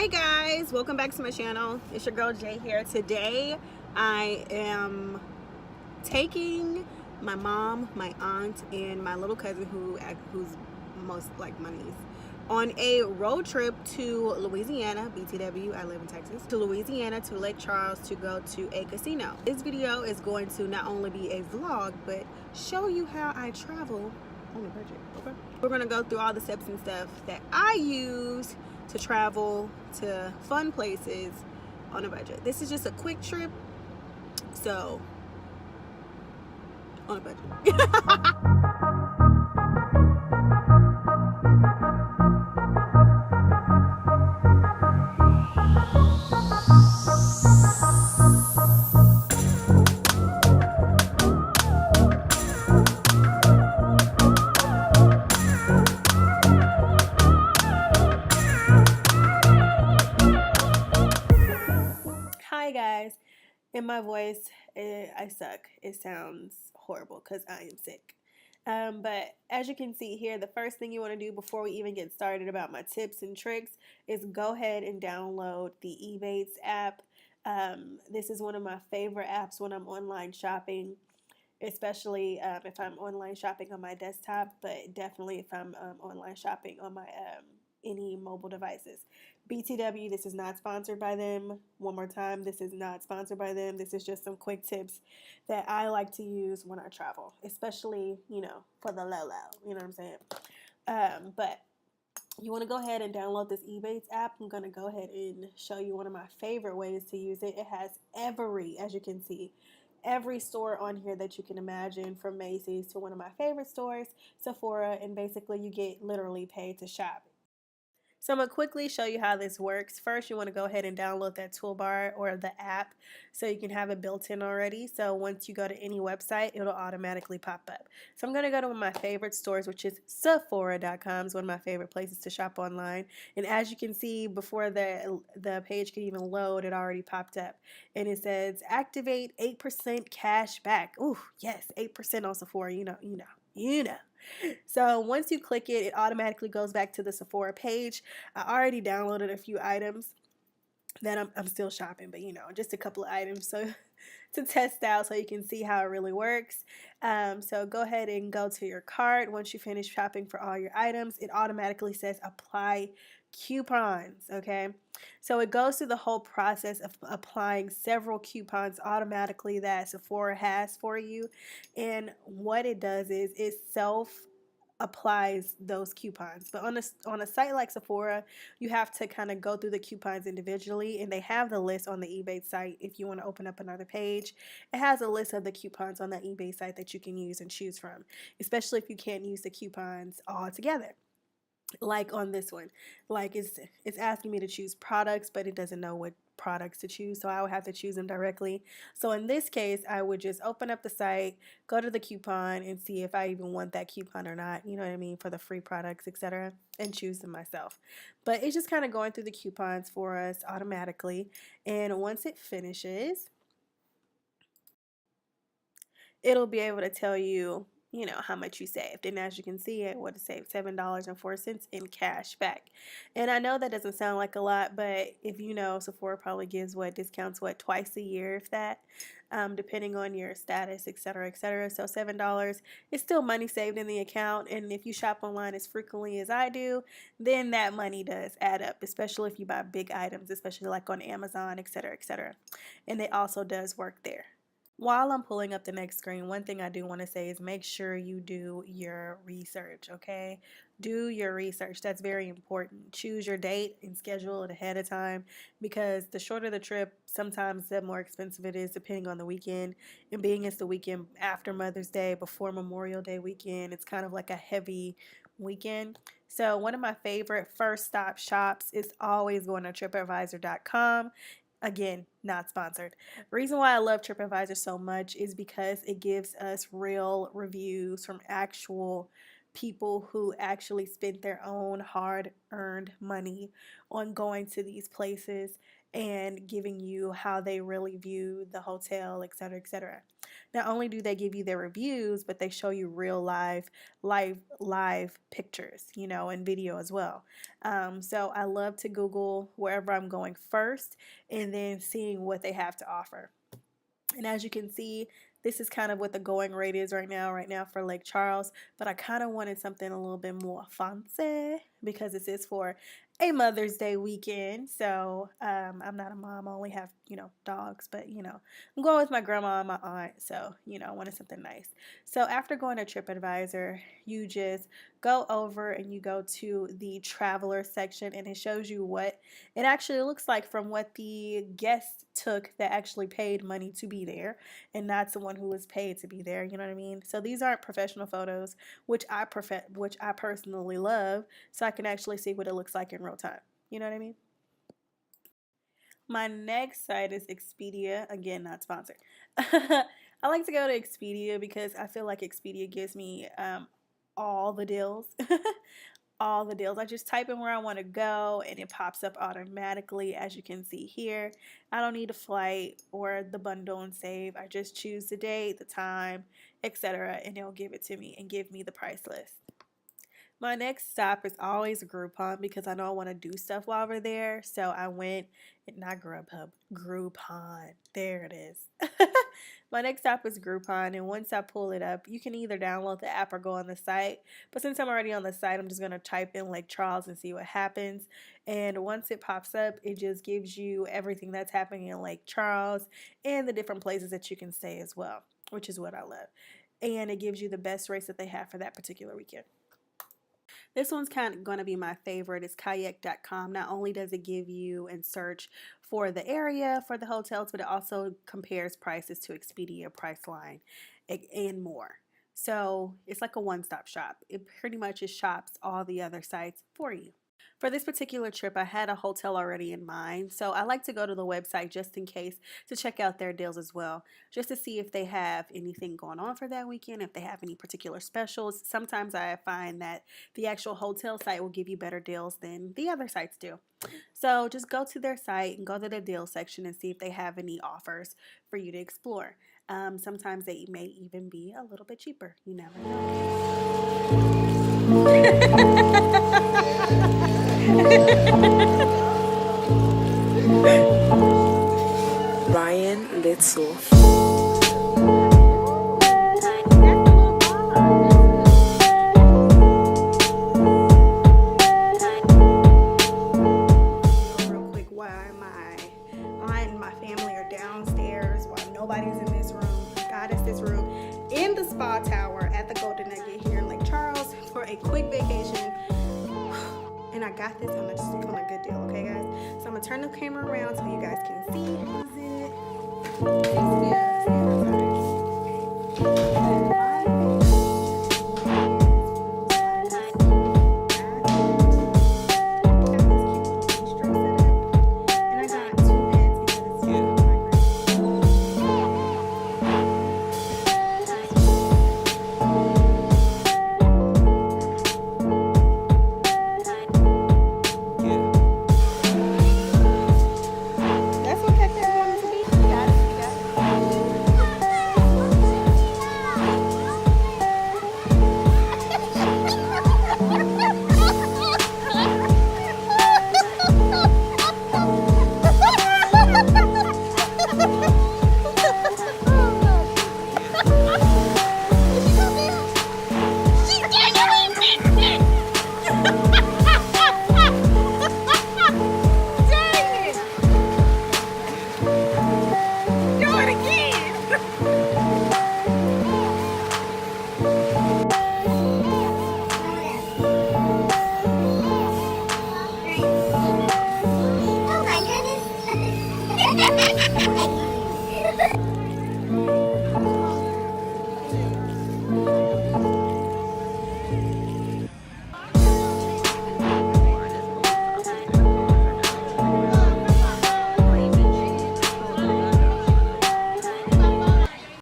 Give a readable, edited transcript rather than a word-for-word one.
Hi guys, welcome back to my channel. It's your girl Jay here. Today I am taking my mom, my aunt, and my little cousin who's most like my niece on a road trip to Louisiana, BTW, I live in Texas, to Louisiana, to Lake Charles, to go to a casino. This video is going to not only be a vlog, but show you how I travel on a budget. Okay, we're gonna go through all the steps and stuff that I use to travel to fun places on a budget. This is just a quick trip, so on a budget. Hi guys, in my voice, I suck. It sounds horrible because I am sick. But as you can see here, the first thing you want to do before we even get started about my tips and tricks is go ahead and download the Ebates app. This is one of my favorite apps when I'm online shopping, especially if I'm online shopping on my desktop, but definitely if I'm online shopping on my any mobile devices. BTW, this is not sponsored by them. One more time, this is not sponsored by them. This is just some quick tips that I like to use when I travel, especially, for the low. You know what I'm saying? But you want to go ahead and download this Ebates app. I'm going to go ahead and show you one of my favorite ways to use it. It has as you can see, every store on here that you can imagine, from Macy's to one of my favorite stores, Sephora, and basically you get literally paid to shop. So I'm going to quickly show you how this works. First, you want to go ahead and download that toolbar or the app so you can have it built in already. So once you go to any website, it'll automatically pop up. So I'm going to go to one of my favorite stores, which is Sephora.com. It's one of my favorite places to shop online. And as you can see, before the page can even load, it already popped up. And it says, activate 8% cash back. Ooh, yes, 8% on Sephora. You know. So once you click it, it automatically goes back to the Sephora page. I already downloaded a few items that I'm still shopping, but just a couple of items so to test out so you can see how it really works. So go ahead and go to your cart. Once you finish shopping for all your items, it automatically says apply coupons. Okay, so it goes through the whole process of applying several coupons automatically that Sephora has for you, and what it does is it applies those coupons. But on a site like Sephora, you have to kind of go through the coupons individually, and they have the list on the eBay site. If you want to open up another page, it has a list of the coupons on that eBay site that you can use and choose from, especially if you can't use the coupons all together. Like on this one, like it's asking me to choose products, but it doesn't know what products to choose, so I would have to choose them directly. So in this case, I would just open up the site, go to the coupon, and see if I even want that coupon or not, you know what I mean, for the free products, etc., and choose them myself. But it's just kind of going through the coupons for us automatically, and once it finishes, it'll be able to tell you, how much you saved. And as you can see, it would have saved $7.04 in cash back. And I know that doesn't sound like a lot, but if you know, Sephora probably gives discounts twice a year, if that, depending on your status, etc., etc. So $7 is still money saved in the account. And if you shop online as frequently as I do, then that money does add up, especially if you buy big items, especially like on Amazon, etc., etc. And it also does work there. While I'm pulling up the next screen, one thing I do want to say is make sure you do your research, okay? Do your research. That's very important. Choose your date and schedule it ahead of time, because the shorter the trip, sometimes the more expensive it is depending on the weekend. And being it's the weekend after Mother's Day, before Memorial Day weekend, it's kind of like a heavy weekend. So one of my favorite first stop shops is always going to TripAdvisor.com. Again, not sponsored. The reason why I love TripAdvisor so much is because it gives us real reviews from actual people who actually spent their own hard earned money on going to these places and giving you how they really view the hotel, etc., etc. Not only do they give you their reviews, but they show you real live pictures, you know, and video as well. So I love to Google wherever I'm going first and then seeing what they have to offer. And as you can see, this is kind of what the going rate is right now for Lake Charles, but I kind of wanted something a little bit more fancy because this is for a Mother's Day weekend. So I'm not a mom, I only have, you know, dogs, but you know, I'm going with my grandma and my aunt, so you know, I wanted something nice. So after going to TripAdvisor, you just go over and you go to the traveler section, and it shows you what it actually looks like from what the guest took that actually paid money to be there, and that's the one who was paid to be there. You know what I mean? So these aren't professional photos, which I personally love, so I can actually see what it looks like in real time. You know what I mean? My next site is Expedia. Again, not sponsored. I like to go to Expedia because I feel like Expedia gives me all the deals. All the deals. I just type in where I want to go and it pops up automatically, as you can see here. I don't need a flight or the bundle and save. I just choose the date, the time, etc., and it'll give it to me and give me the price list. My next stop is always Groupon because I know I want to do stuff while we're there. So I went, not Grubhub, Groupon. There it is. My next stop is Groupon, and once I pull it up, you can either download the app or go on the site. But since I'm already on the site, I'm just going to type in Lake Charles and see what happens. And once it pops up, it just gives you everything that's happening in Lake Charles and the different places that you can stay as well, which is what I love. And it gives you the best rates that they have for that particular weekend. This one's kind of going to be my favorite. It's kayak.com. Not only does it give you and search for the area for the hotels, but it also compares prices to Expedia, Priceline, and more. So it's like a one-stop shop. It pretty much just shops all the other sites for you. For this particular trip, I had a hotel already in mind, so I like to go to the website just in case to check out their deals as well, just to see if they have anything going on for that weekend, if they have any particular specials. Sometimes I find that the actual hotel site will give you better deals than the other sites do. So just go to their site and go to the deal section and see if they have any offers for you to explore. Sometimes they may even be a little bit cheaper. You never know. Ryan Little. Real quick, why my aunt and my family are downstairs while nobody's in this room. God is this room in the spa tower at the Golden Nugget here in Lake Charles for a quick vacation. And I got this on a good deal, okay guys? So I'm gonna turn the camera around so you guys can see.